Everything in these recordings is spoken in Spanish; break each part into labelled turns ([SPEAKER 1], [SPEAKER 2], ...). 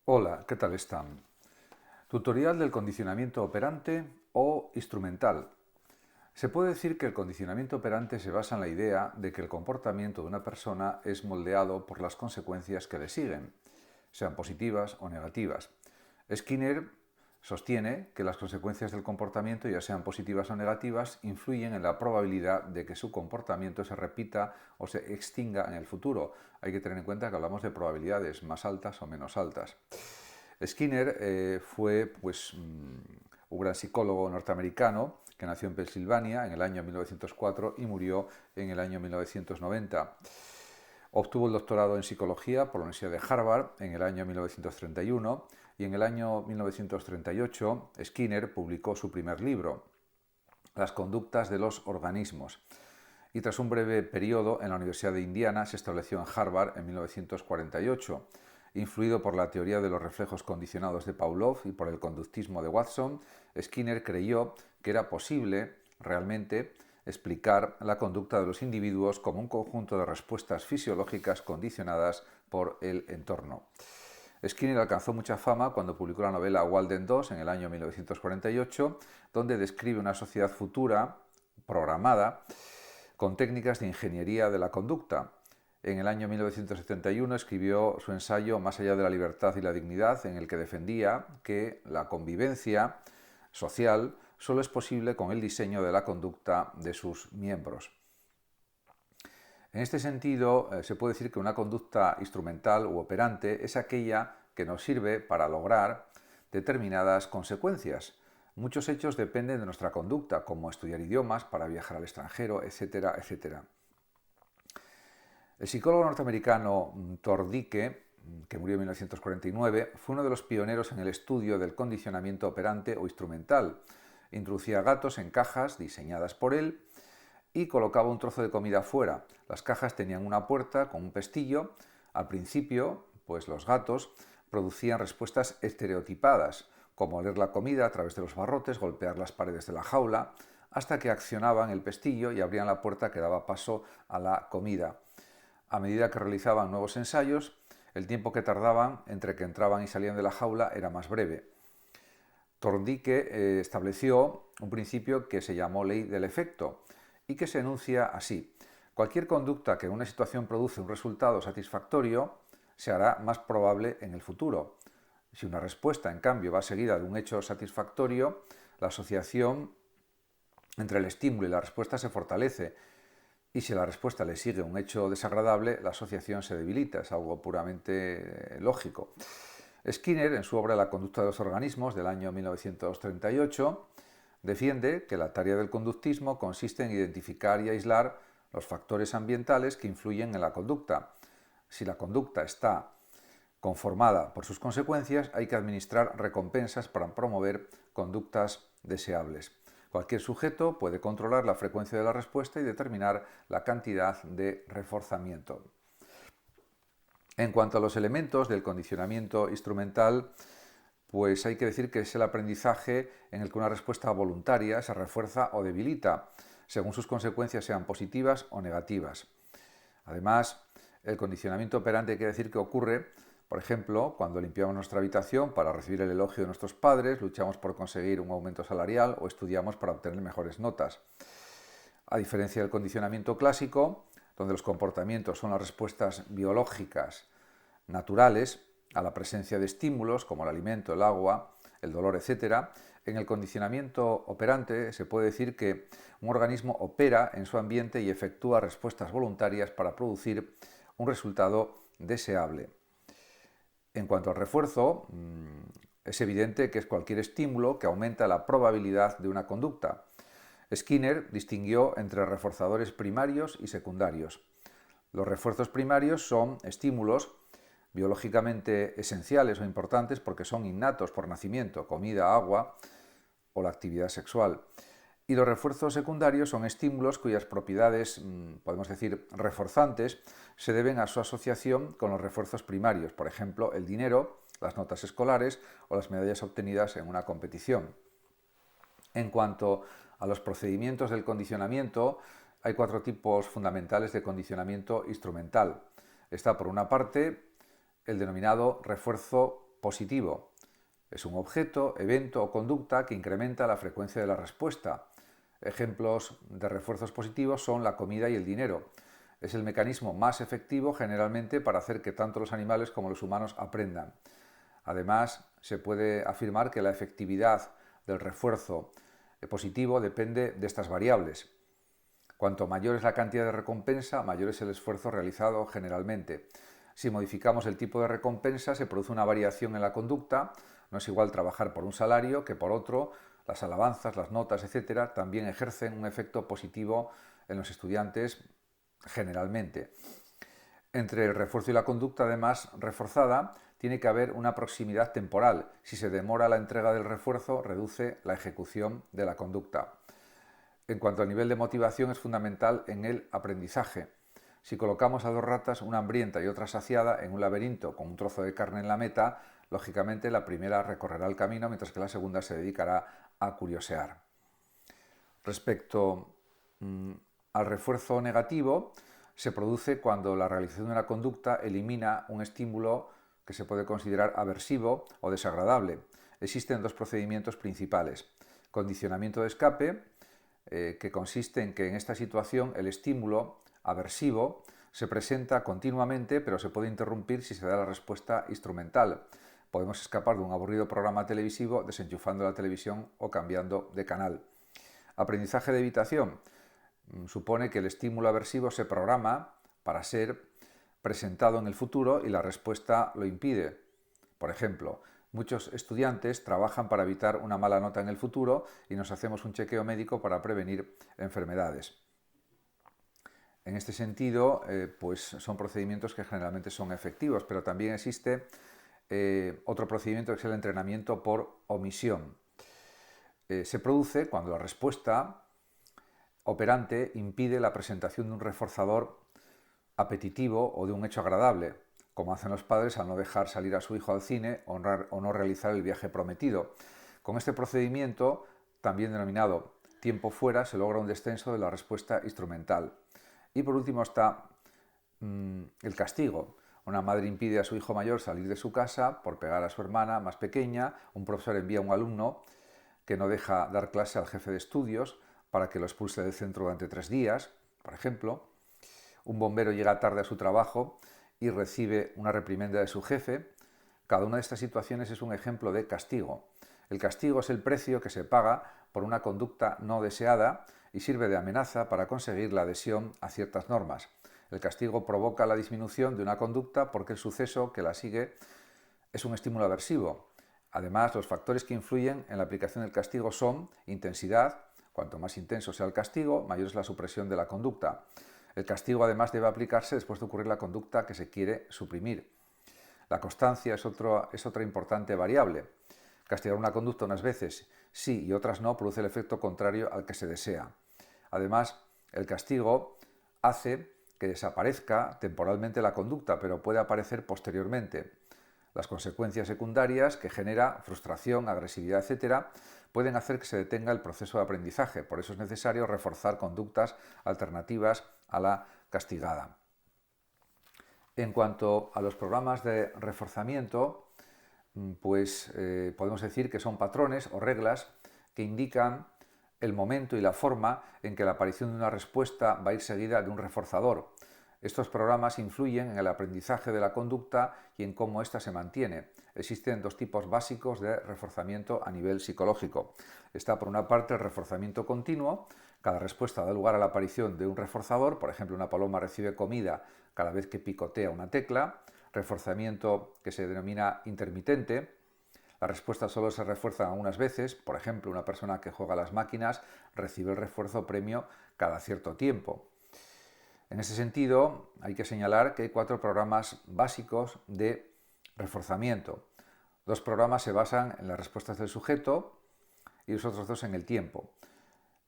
[SPEAKER 1] Hola, ¿qué tal están? Tutorial del condicionamiento operante o instrumental. Se puede decir que el condicionamiento operante se basa en la idea de que el comportamiento de una persona es moldeado por las consecuencias que le siguen, sean positivas o negativas. Skinner sostiene que las consecuencias del comportamiento, ya sean positivas o negativas, influyen en la probabilidad de que su comportamiento se repita o se extinga en el futuro. Hay que tener en cuenta que hablamos de probabilidades más altas o menos altas. Skinner fue un gran psicólogo norteamericano que nació en Pensilvania en el año 1904 y murió en el año 1990. Obtuvo el doctorado en psicología por la Universidad de Harvard en el año 1931 y en el año 1938 Skinner publicó su primer libro, Las conductas de los organismos. Y tras un breve periodo en la Universidad de Indiana se estableció en Harvard en 1948. Influido por la teoría de los reflejos condicionados de Pavlov y por el conductismo de Watson, Skinner creyó que era posible realmente explicar la conducta de los individuos como un conjunto de respuestas fisiológicas condicionadas por el entorno. Skinner alcanzó mucha fama cuando publicó la novela Walden 2 en el año 1948, donde describe una sociedad futura, programada, con técnicas de ingeniería de la conducta. En el año 1971 escribió su ensayo Más allá de la libertad y la dignidad, en el que defendía que la convivencia social solo es posible con el diseño de la conducta de sus miembros. En este sentido, se puede decir que una conducta instrumental u operante es aquella que nos sirve para lograr determinadas consecuencias. Muchos hechos dependen de nuestra conducta, como estudiar idiomas, para viajar al extranjero, etcétera, etcétera. El psicólogo norteamericano Thorndike, que murió en 1949, fue uno de los pioneros en el estudio del condicionamiento operante o instrumental. Introducía gatos en cajas diseñadas por él y colocaba un trozo de comida fuera. Las cajas tenían una puerta con un pestillo. Al principio, pues los gatos producían respuestas estereotipadas, como oler la comida a través de los barrotes, golpear las paredes de la jaula, hasta que accionaban el pestillo y abrían la puerta que daba paso a la comida. A medida que realizaban nuevos ensayos, el tiempo que tardaban entre que entraban y salían de la jaula era más breve. Thorndike estableció un principio que se llamó ley del efecto y que se enuncia así: cualquier conducta que en una situación produce un resultado satisfactorio se hará más probable en el futuro. Si una respuesta, en cambio, va seguida de un hecho satisfactorio, la asociación entre el estímulo y la respuesta se fortalece, y si a la respuesta le sigue un hecho desagradable, la asociación se debilita. Es algo puramente lógico. Skinner, en su obra La conducta de los organismos, del año 1938, defiende que la tarea del conductismo consiste en identificar y aislar los factores ambientales que influyen en la conducta. Si la conducta está conformada por sus consecuencias, hay que administrar recompensas para promover conductas deseables. Cualquier sujeto puede controlar la frecuencia de la respuesta y determinar la cantidad de reforzamiento. En cuanto a los elementos del condicionamiento instrumental, pues hay que decir que es el aprendizaje en el que una respuesta voluntaria se refuerza o debilita, según sus consecuencias sean positivas o negativas. Además, el condicionamiento operante quiere decir que ocurre, por ejemplo, cuando limpiamos nuestra habitación para recibir el elogio de nuestros padres, luchamos por conseguir un aumento salarial o estudiamos para obtener mejores notas. A diferencia del condicionamiento clásico, donde los comportamientos son las respuestas biológicas naturales a la presencia de estímulos como el alimento, el agua, el dolor, etc., en el condicionamiento operante se puede decir que un organismo opera en su ambiente y efectúa respuestas voluntarias para producir un resultado deseable. En cuanto al refuerzo, es evidente que es cualquier estímulo que aumenta la probabilidad de una conducta. Skinner distinguió entre reforzadores primarios y secundarios. Los refuerzos primarios son estímulos biológicamente esenciales o importantes porque son innatos por nacimiento, comida, agua o la actividad sexual. Y los refuerzos secundarios son estímulos cuyas propiedades, podemos decir, reforzantes, se deben a su asociación con los refuerzos primarios, por ejemplo, el dinero, las notas escolares o las medallas obtenidas en una competición. En cuanto a los procedimientos del condicionamiento, hay 4 tipos fundamentales de condicionamiento instrumental. Está, por una parte, el denominado refuerzo positivo. Es un objeto, evento o conducta que incrementa la frecuencia de la respuesta. Ejemplos de refuerzos positivos son la comida y el dinero. Es el mecanismo más efectivo generalmente para hacer que tanto los animales como los humanos aprendan. Además, se puede afirmar que la efectividad del refuerzo positivo depende de estas variables. Cuanto mayor es la cantidad de recompensa, mayor es el esfuerzo realizado generalmente. Si modificamos el tipo de recompensa, se produce una variación en la conducta. No es igual trabajar por un salario que por otro. Las alabanzas, las notas, etcétera, también ejercen un efecto positivo en los estudiantes generalmente. Entre el refuerzo y la conducta, además, reforzada, tiene que haber una proximidad temporal. Si se demora la entrega del refuerzo, reduce la ejecución de la conducta. En cuanto al nivel de motivación, es fundamental en el aprendizaje. Si colocamos a dos ratas, una hambrienta y otra saciada, en un laberinto con un trozo de carne en la meta, lógicamente la primera recorrerá el camino, mientras que la segunda se dedicará a curiosear. Respecto al refuerzo negativo, se produce cuando la realización de una conducta elimina un estímulo que se puede considerar aversivo o desagradable. Existen dos procedimientos principales. Condicionamiento de escape, que consiste en que en esta situación el estímulo aversivo se presenta continuamente, pero se puede interrumpir si se da la respuesta instrumental. Podemos escapar de un aburrido programa televisivo desenchufando la televisión o cambiando de canal. Aprendizaje de evitación supone que el estímulo aversivo se programa para ser presentado en el futuro y la respuesta lo impide. Por ejemplo, muchos estudiantes trabajan para evitar una mala nota en el futuro y nos hacemos un chequeo médico para prevenir enfermedades. En este sentido, pues son procedimientos que generalmente son efectivos, pero también existe otro procedimiento que es el entrenamiento por omisión. Se produce cuando la respuesta operante impide la presentación de un reforzador apetitivo o de un hecho agradable, como hacen los padres al no dejar salir a su hijo al cine o no realizar el viaje prometido. Con este procedimiento, también denominado tiempo fuera, se logra un descenso de la respuesta instrumental. Y por último está el castigo. Una madre impide a su hijo mayor salir de su casa por pegar a su hermana más pequeña. Un profesor envía a un alumno que no deja dar clase al jefe de estudios para que lo expulse del centro durante 3 días, por ejemplo. Un bombero llega tarde a su trabajo y recibe una reprimenda de su jefe. Cada una de estas situaciones es un ejemplo de castigo. El castigo es el precio que se paga por una conducta no deseada y sirve de amenaza para conseguir la adhesión a ciertas normas. El castigo provoca la disminución de una conducta porque el suceso que la sigue es un estímulo aversivo. Además, los factores que influyen en la aplicación del castigo son intensidad. Cuanto más intenso sea el castigo, mayor es la supresión de la conducta. El castigo además debe aplicarse después de ocurrir la conducta que se quiere suprimir. La constancia es otra importante variable. Castigar una conducta unas veces sí y otras no produce el efecto contrario al que se desea. Además, el castigo hace que desaparezca temporalmente la conducta, pero puede aparecer posteriormente. Las consecuencias secundarias que genera frustración, agresividad, etc., pueden hacer que se detenga el proceso de aprendizaje. Por eso es necesario reforzar conductas alternativas a la castigada. En cuanto a los programas de reforzamiento, pues podemos decir que son patrones o reglas que indican el momento y la forma en que la aparición de una respuesta va a ir seguida de un reforzador. Estos programas influyen en el aprendizaje de la conducta y en cómo ésta se mantiene. Existen dos tipos básicos de reforzamiento a nivel psicológico. Está por una parte el reforzamiento continuo. Cada respuesta da lugar a la aparición de un reforzador. Por ejemplo, una paloma recibe comida cada vez que picotea una tecla. Reforzamiento que se denomina intermitente. Las respuestas solo se refuerzan algunas veces. Por ejemplo, una persona que juega a las máquinas recibe el refuerzo premio cada cierto tiempo. En ese sentido, hay que señalar que hay 4 programas básicos de reforzamiento. 2 programas se basan en las respuestas del sujeto y los otros 2 en el tiempo.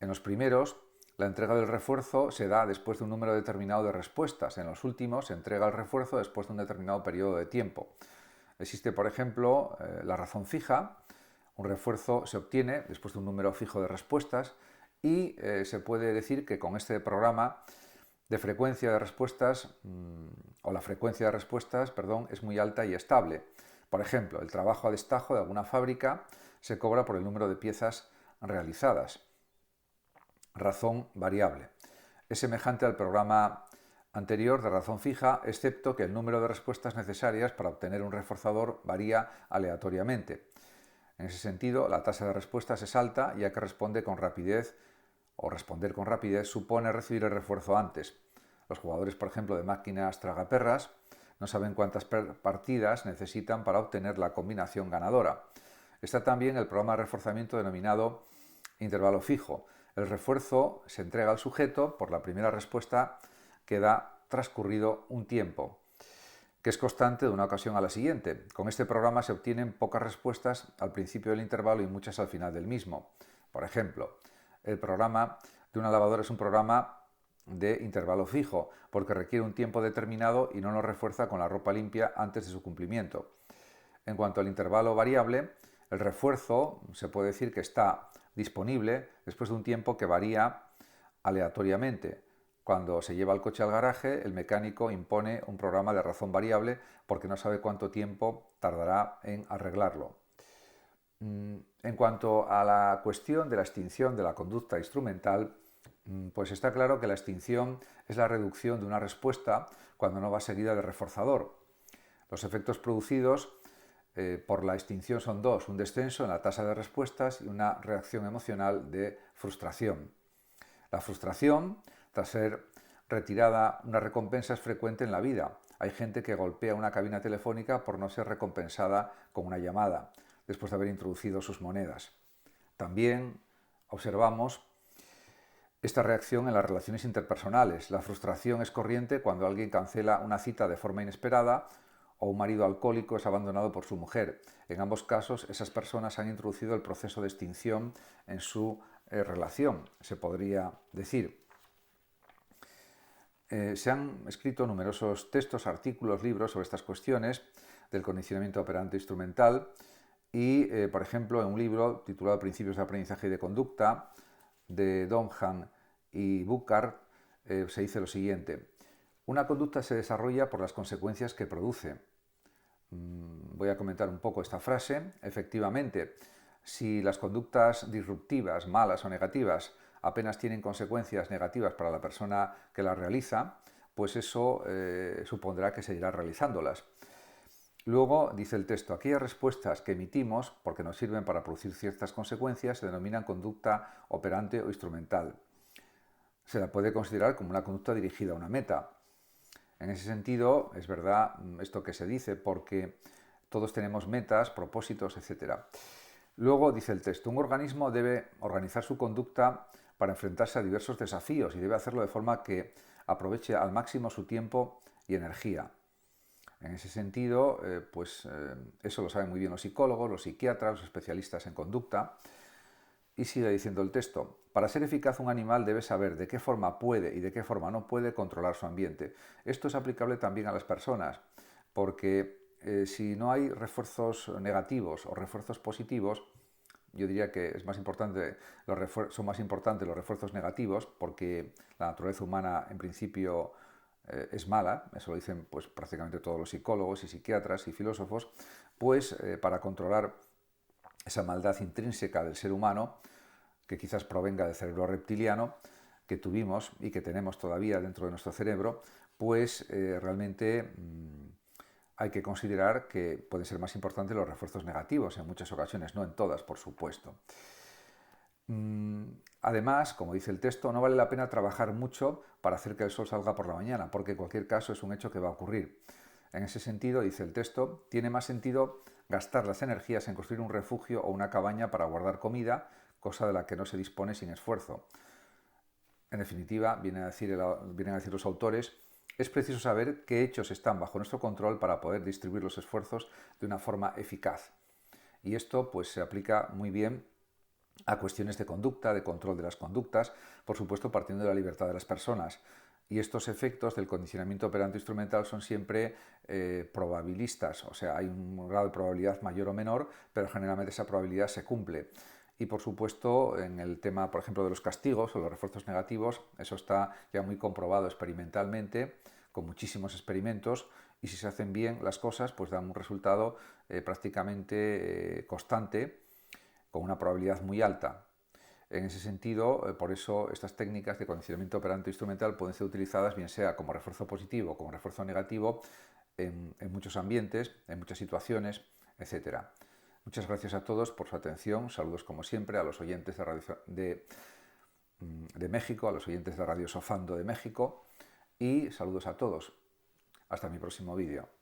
[SPEAKER 1] En los primeros, la entrega del refuerzo se da después de un número determinado de respuestas. En los últimos, se entrega el refuerzo después de un determinado periodo de tiempo. Existe, por ejemplo, la razón fija. Un refuerzo se obtiene después de un número fijo de respuestas y se puede decir que con este programa de frecuencia de respuestas, o la frecuencia de respuestas, perdón, es muy alta y estable. Por ejemplo, el trabajo a destajo de alguna fábrica se cobra por el número de piezas realizadas. Razón variable. Es semejante al programa anterior de razón fija, excepto que el número de respuestas necesarias para obtener un reforzador varía aleatoriamente. En ese sentido, la tasa de respuestas es alta, ya que responde con rapidez o responder con rapidez supone recibir el refuerzo antes. Los jugadores, por ejemplo, de máquinas tragaperras no saben cuántas partidas necesitan para obtener la combinación ganadora. Está también el programa de reforzamiento denominado intervalo fijo. El refuerzo se entrega al sujeto por la primera respuesta que da transcurrido un tiempo, que es constante de una ocasión a la siguiente. Con este programa se obtienen pocas respuestas al principio del intervalo y muchas al final del mismo. Por ejemplo, el programa de una lavadora es un programa de intervalo fijo, porque requiere un tiempo determinado y no lo refuerza con la ropa limpia antes de su cumplimiento. En cuanto al intervalo variable, el refuerzo se puede decir que está disponible después de un tiempo que varía aleatoriamente. Cuando se lleva el coche al garaje, el mecánico impone un programa de razón variable porque no sabe cuánto tiempo tardará en arreglarlo. En cuanto a la cuestión de la extinción de la conducta instrumental, pues está claro que la extinción es la reducción de una respuesta cuando no va seguida de reforzador. Los efectos producidos por la extinción son dos: un descenso en la tasa de respuestas y una reacción emocional de frustración. La frustración, tras ser retirada una recompensa, es frecuente en la vida. Hay gente que golpea una cabina telefónica por no ser recompensada con una llamada, después de haber introducido sus monedas. También observamos esta reacción en las relaciones interpersonales. La frustración es corriente cuando alguien cancela una cita de forma inesperada o un marido alcohólico es abandonado por su mujer. En ambos casos, esas personas han introducido el proceso de extinción en su relación, se podría decir. Se han escrito numerosos textos, artículos, libros sobre estas cuestiones del condicionamiento operante instrumental y, por ejemplo, en un libro titulado Principios de aprendizaje y de conducta, de Donhan y Bucard, se dice lo siguiente: una conducta se desarrolla por las consecuencias que produce. Voy a comentar un poco esta frase. Efectivamente, si las conductas disruptivas, malas o negativas, apenas tienen consecuencias negativas para la persona que las realiza, pues eso supondrá que seguirá realizándolas. Luego, dice el texto, aquellas respuestas que emitimos, porque nos sirven para producir ciertas consecuencias, se denominan conducta operante o instrumental. Se la puede considerar como una conducta dirigida a una meta. En ese sentido, es verdad esto que se dice, porque todos tenemos metas, propósitos, etc. Luego, dice el texto, un organismo debe organizar su conducta para enfrentarse a diversos desafíos y debe hacerlo de forma que aproveche al máximo su tiempo y energía. En ese sentido, eso lo saben muy bien los psicólogos, los psiquiatras, los especialistas en conducta. Y sigue diciendo el texto, para ser eficaz un animal debe saber de qué forma puede y de qué forma no puede controlar su ambiente. Esto es aplicable también a las personas, porque si no hay refuerzos negativos o refuerzos positivos, yo diría que es más importante, son más importantes los refuerzos negativos, porque la naturaleza humana en principio es mala, eso lo dicen pues prácticamente todos los psicólogos y psiquiatras y filósofos, pues para controlar esa maldad intrínseca del ser humano, que quizás provenga del cerebro reptiliano que tuvimos y que tenemos todavía dentro de nuestro cerebro, pues realmente hay que considerar que pueden ser más importantes los refuerzos negativos en muchas ocasiones, no en todas, por supuesto. Además, como dice el texto, no vale la pena trabajar mucho para hacer que el sol salga por la mañana, porque en cualquier caso es un hecho que va a ocurrir. En ese sentido, dice el texto, tiene más sentido gastar las energías en construir un refugio o una cabaña para guardar comida, cosa de la que no se dispone sin esfuerzo. En definitiva, vienen a decir los autores, es preciso saber qué hechos están bajo nuestro control para poder distribuir los esfuerzos de una forma eficaz. Y esto pues se aplica muy bien a cuestiones de conducta, de control de las conductas, por supuesto partiendo de la libertad de las personas. Y estos efectos del condicionamiento operante instrumental son siempre probabilistas, o sea, hay un grado de probabilidad mayor o menor, pero generalmente esa probabilidad se cumple. Y por supuesto, en el tema, por ejemplo, de los castigos o los refuerzos negativos, eso está ya muy comprobado experimentalmente, con muchísimos experimentos, y si se hacen bien las cosas, pues dan un resultado prácticamente constante, con una probabilidad muy alta. En ese sentido, por eso estas técnicas de condicionamiento operante instrumental pueden ser utilizadas bien sea como refuerzo positivo o como refuerzo negativo en muchos ambientes, en muchas situaciones, etc. Muchas gracias a todos por su atención. Saludos como siempre a los oyentes de México, a los oyentes de Radio Sofando de México y saludos a todos. Hasta mi próximo vídeo.